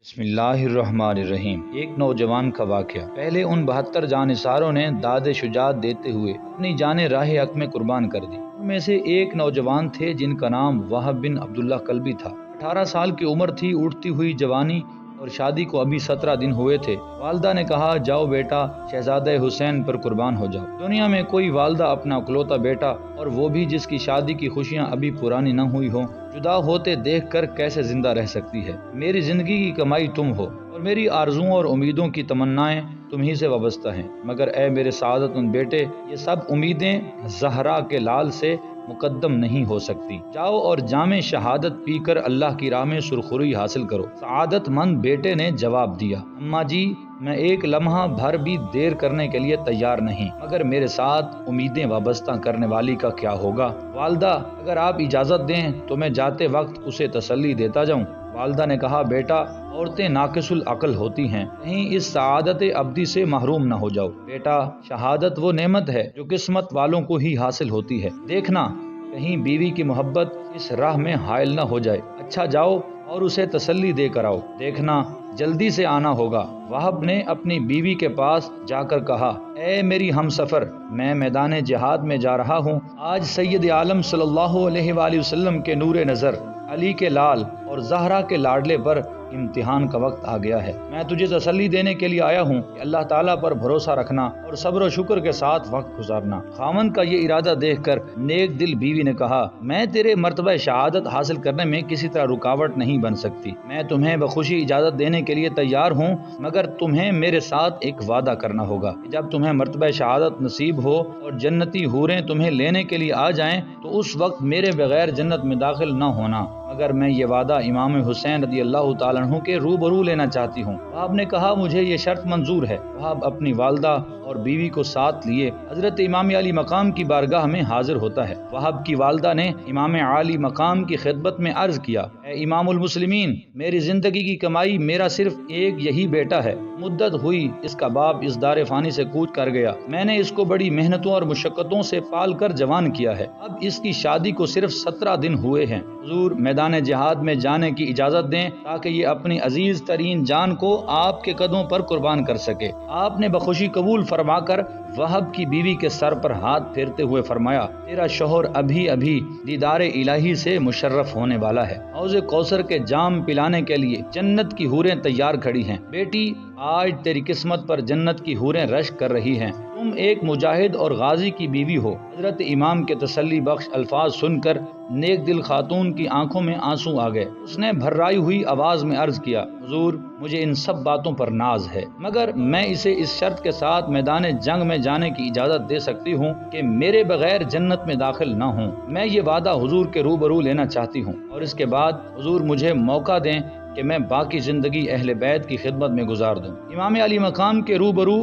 بسم اللہ الرحمن الرحیم۔ ایک نوجوان کا واقعہ۔ پہلے ان 72 جانثاروں نے داد شجاعت دیتے ہوئے اپنی جانیں راہ حق میں قربان کر دی۔ ان میں سے ایک نوجوان تھے جن کا نام وہب بن عبداللہ کلبی تھا۔ 18 سال کی عمر تھی، اٹھتی ہوئی جوانی، اور شادی کو ابھی 17 دن ہوئے تھے۔ والدہ نے کہا، جاؤ بیٹا، شہزادہ حسین پر قربان ہو جاؤ۔ دنیا میں کوئی والدہ اپنا اکلوتا بیٹا، اور وہ بھی جس کی شادی کی خوشیاں ابھی پرانی نہ ہوئی ہوں، جدا ہوتے دیکھ کر کیسے زندہ رہ سکتی ہے؟ میری زندگی کی کمائی تم ہو، اور میری آرزوؤں اور امیدوں کی تمنائیں تم ہی سے وابستہ ہیں، مگر اے میرے سعادت مند بیٹے، یہ سب امیدیں زہرا کے لال سے مقدم نہیں ہو سکتی۔ جاؤ اور جام شہادت پی کر اللہ کی راہ میں سرخروئی حاصل کرو۔ سعادت مند بیٹے نے جواب دیا، اماں جی، میں ایک لمحہ بھر بھی دیر کرنے کے لیے تیار نہیں، مگر میرے ساتھ امیدیں وابستہ کرنے والی کا کیا ہوگا؟ والدہ، اگر آپ اجازت دیں تو میں جاتے وقت اسے تسلی دیتا جاؤں۔ والدہ نے کہا، بیٹا، عورتیں ناقص العقل ہوتی ہیں، کہیں اس سعادت ابدی سے محروم نہ ہو جاؤ۔ بیٹا، شہادت وہ نعمت ہے جو قسمت والوں کو ہی حاصل ہوتی ہے، دیکھنا کہیں بیوی کی محبت اس راہ میں حائل نہ ہو جائے۔ اچھا، جاؤ اور اسے تسلی دے کر آؤ، دیکھنا جلدی سے آنا ہوگا۔ وہب نے اپنی بیوی کے پاس جا کر کہا، اے میری ہم سفر، میں میدان جہاد میں جا رہا ہوں۔ آج سید عالم صلی اللہ علیہ وآلہ وسلم کے نور نظر، علی کے لال اور زہرا کے لاڈلے پر امتحان کا وقت آ گیا ہے۔ میں تجھے تسلی دینے کے لیے آیا ہوں کہ اللہ تعالیٰ پر بھروسہ رکھنا اور صبر و شکر کے ساتھ وقت گزارنا۔ خاوند کا یہ ارادہ دیکھ کر نیک دل بیوی نے کہا، میں تیرے مرتبہ شہادت حاصل کرنے میں کسی طرح رکاوٹ نہیں بن سکتی۔ میں تمہیں بخوشی اجازت دینے کے لیے تیار ہوں، مگر تمہیں میرے ساتھ ایک وعدہ کرنا ہوگا کہ جب تمہیں مرتبہ شہادت نصیب ہو اور جنتی حوریں تمہیں لینے کے لیے آ جائیں تو اس وقت میرے بغیر جنت میں داخل نہ ہونا، مگر میں یہ وعدہ امام حسین رضی اللہ تعالیٰ عنہ کے روبرو لینا چاہتی ہوں۔ وہب نے کہا، مجھے یہ شرط منظور ہے۔ وہب اپنی والدہ اور بیوی کو ساتھ لیے حضرت امام علی مقام کی بارگاہ میں حاضر ہوتا ہے۔ وہب کی والدہ نے امام علی مقام کی خدمت میں عرض کیا، اے امام المسلمین، میری زندگی کی کمائی میرا صرف ایک یہی بیٹا ہے۔ مدت ہوئی اس کا باپ اس دار فانی سے کوچ کر گیا۔ میں نے اس کو بڑی محنتوں اور مشقتوں سے پال کر جوان کیا ہے۔ اب اس کی شادی کو صرف 17 دن ہوئے ہیں۔ حضور، میدان جہاد میں جانے کی اجازت دیں تاکہ یہ اپنی عزیز ترین جان کو آپ کے قدموں پر قربان کر سکے۔ آپ نے بخوشی قبول فرما کر وہب کی بیوی کے سر پر ہاتھ پھیرتے ہوئے فرمایا، تیرا شوہر ابھی ابھی دیدار الہی سے مشرف ہونے والا ہے۔ حوض کوثر کے جام پلانے کے لیے جنت کی حوریں تیار کھڑی ہیں۔ بیٹی، آج تیری قسمت پر جنت کی حوریں رشک کر رہی ہیں۔ تم ایک مجاہد اور غازی کی بیوی ہو۔ حضرت امام کے تسلی بخش الفاظ سن کر نیک دل خاتون کی آنکھوں میں آنسو آ گئے۔ اس نے بھررائی ہوئی آواز میں عرض کیا، حضور، مجھے ان سب باتوں پر ناز ہے، مگر میں اسے اس شرط کے ساتھ میدان جنگ میں جانے کی اجازت دے سکتی ہوں کہ میرے بغیر جنت میں داخل نہ ہوں۔ میں یہ وعدہ حضور کے روبرو لینا چاہتی ہوں، اور اس کے بعد حضور مجھے موقع دیں کہ میں باقی زندگی اہل بیت کی خدمت میں گزار دوں۔ امام علی مقام کے روبرو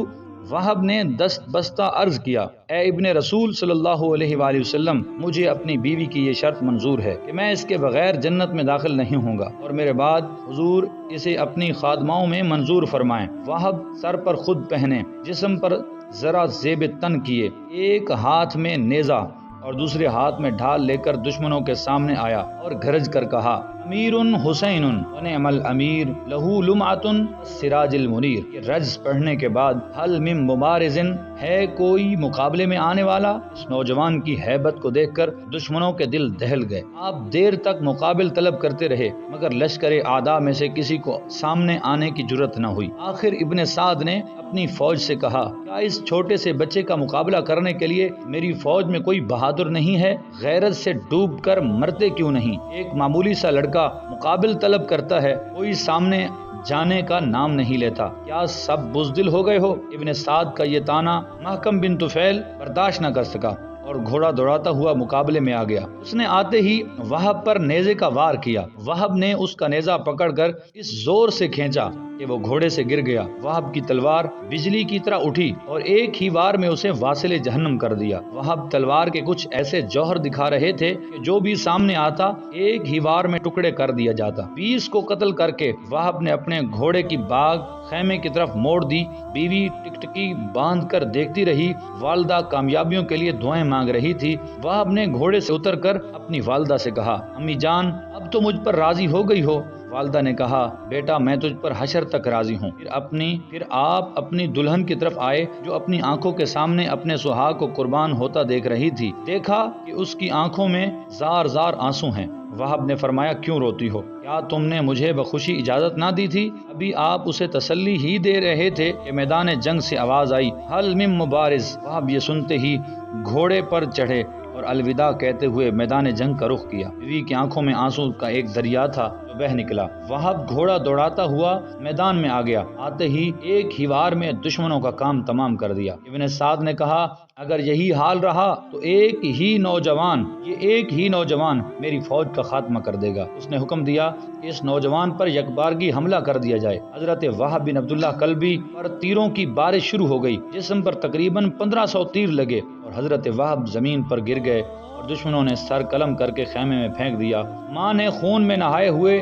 وہب نے دست بستہ عرض کیا، اے ابن رسول صلی اللہ علیہ وآلہ وسلم، مجھے اپنی بیوی کی یہ شرط منظور ہے کہ میں اس کے بغیر جنت میں داخل نہیں ہوں گا، اور میرے بعد حضور اسے اپنی خادماؤں میں منظور فرمائیں۔ وہب سر پر خود پہنے، جسم پر ذرا زیب تن کیے، ایک ہاتھ میں نیزہ اور دوسرے ہاتھ میں ڈھال لے کر دشمنوں کے سامنے آیا اور گرج کر کہا، امیر حسین ونعم الامیر لہو لمعۃ السراج المنیر۔ یہ رجز پڑھنے کے بعد حل من مبارز، ہے کوئی مقابلے میں آنے والا؟ اس نوجوان کی ہیبت کو دیکھ کر دشمنوں کے دل دہل گئے۔ آپ دیر تک مقابل طلب کرتے رہے، مگر لشکر اعداء میں سے کسی کو سامنے آنے کی جرت نہ ہوئی۔ آخر ابن سعد نے اپنی فوج سے کہا، کیا اس چھوٹے سے بچے کا مقابلہ کرنے کے لیے میری فوج میں کوئی بہادر نہیں ہے؟ غیرت سے ڈوب کر مرتے کیوں نہیں؟ ایک معمولی سا لڑکا مقابل طلب کرتا ہے، کوئی سامنے جانے کا نام نہیں لیتا، کیا سب بزدل ہو گئے ہو؟ ابن سعد کا یہ طعنہ محکم بن طفیل برداشت نہ کر سکا اور گھوڑا دوڑاتا ہوا مقابلے میں آ گیا۔ اس نے آتے ہی وہب پر نیزے کا وار کیا۔ وہب نے اس کا نیزہ پکڑ کر اس زور سے کھینچا کہ وہ گھوڑے سے گر گیا۔ وہب کی تلوار بجلی کی طرح اٹھی اور ایک ہی وار میں اسے واصل جہنم کر دیا۔ وہب تلوار کے کچھ ایسے جوہر دکھا رہے تھے کہ جو بھی سامنے آتا ایک ہی وار میں ٹکڑے کر دیا جاتا۔ 20 کو قتل کر کے وہب نے اپنے گھوڑے کی باگ خیمے کی طرف موڑ دی۔ بیوی ٹکٹکی باندھ کر دیکھتی رہی۔ والدہ کامیابیوں کے لیے دعائیں مانگ رہی تھی۔ وہب نے گھوڑے سے اتر کر اپنی والدہ سے کہا، امی جان، اب تو مجھ پر راضی ہو گئی ہو، والدہ نے کہا بیٹا میں تجھ پر حشر تک راضی ہوں۔ پھر آپ اپنی دلہن کی طرف آئے جو اپنی آنکھوں کے سامنے اپنے سہاگ کو قربان ہوتا دیکھ رہی تھی۔ دیکھا کہ اس کی آنکھوں میں زار زار آنسو ہیں۔ وہب نے فرمایا کیوں روتی ہو؟ کیا تم نے مجھے بخوشی اجازت نہ دی تھی؟ ابھی آپ اسے تسلی ہی دے رہے تھے کہ میدان جنگ سے آواز آئی حل من مبارز۔ وہب یہ سنتے ہی گھوڑے پر چڑھے اور الوداع کہتے ہوئے میدان جنگ کا رخ کیا۔ بیوی کی آنکھوں میں آنسو کا ایک دریا تھا جو بہہ نکلا۔ وہب گھوڑا دوڑاتا ہوا میدان میں آ گیا۔ آتے ہی ایک ہی وار میں دشمنوں کا کام تمام کر دیا۔ ابن سعد نے کہا اگر یہی حال رہا تو ایک ہی نوجوان میری فوج کا خاتمہ کر دے گا۔ اس نے حکم دیا کہ اس نوجوان پر یکبارگی حملہ کر دیا جائے۔ حضرت وہب بن عبداللہ کلبی پر تیروں کی بارش شروع ہو گئی۔ جسم پر تقریباً 1500 تیر لگے اور حضرت وہب زمین پر گر گئے اور دشمنوں نے سر قلم کر کے خیمے میں پھینک دیا۔ ماں نے خون میں نہائے ہوئے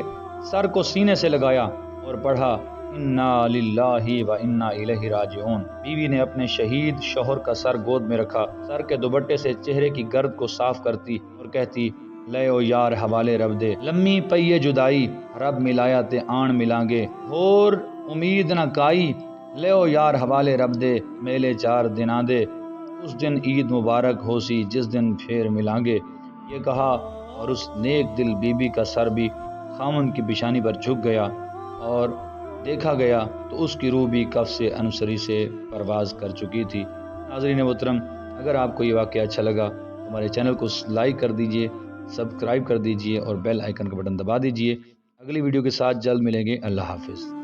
سر کو سینے سے لگایا اور پڑھا انا للہ و انا الیہ راجعون۔ بیوی نے اپنے شہید شوہر کا سر گود میں رکھا، سر کے دوپٹے سے چہرے کی گرد کو صاف کرتی اور کہتی لے او یار حوالے رب دے، لمی پئی جدائی رب ملایا تے آن ملائیں گے، اور امید نہ کائی لے او یار حوالے رب دے، میلے 4 دن دے، اس دن عید مبارک ہو سی جس دن پھر ملائیں گے۔ یہ کہا اور اس نیک دل بی بی کا سر بھی خامن کی پیشانی پر جھک گیا اور دیکھا گیا تو اس کی روح بھی کف سے انصری سے پرواز کر چکی تھی۔ ناظرین محترم، اگر آپ کو یہ واقعہ اچھا لگا تو ہمارے چینل کو لائک کر دیجئے، سبسکرائب کر دیجئے اور بیل آئیکن کا بٹن دبا دیجئے۔ اگلی ویڈیو کے ساتھ جلد ملیں گے۔ اللہ حافظ۔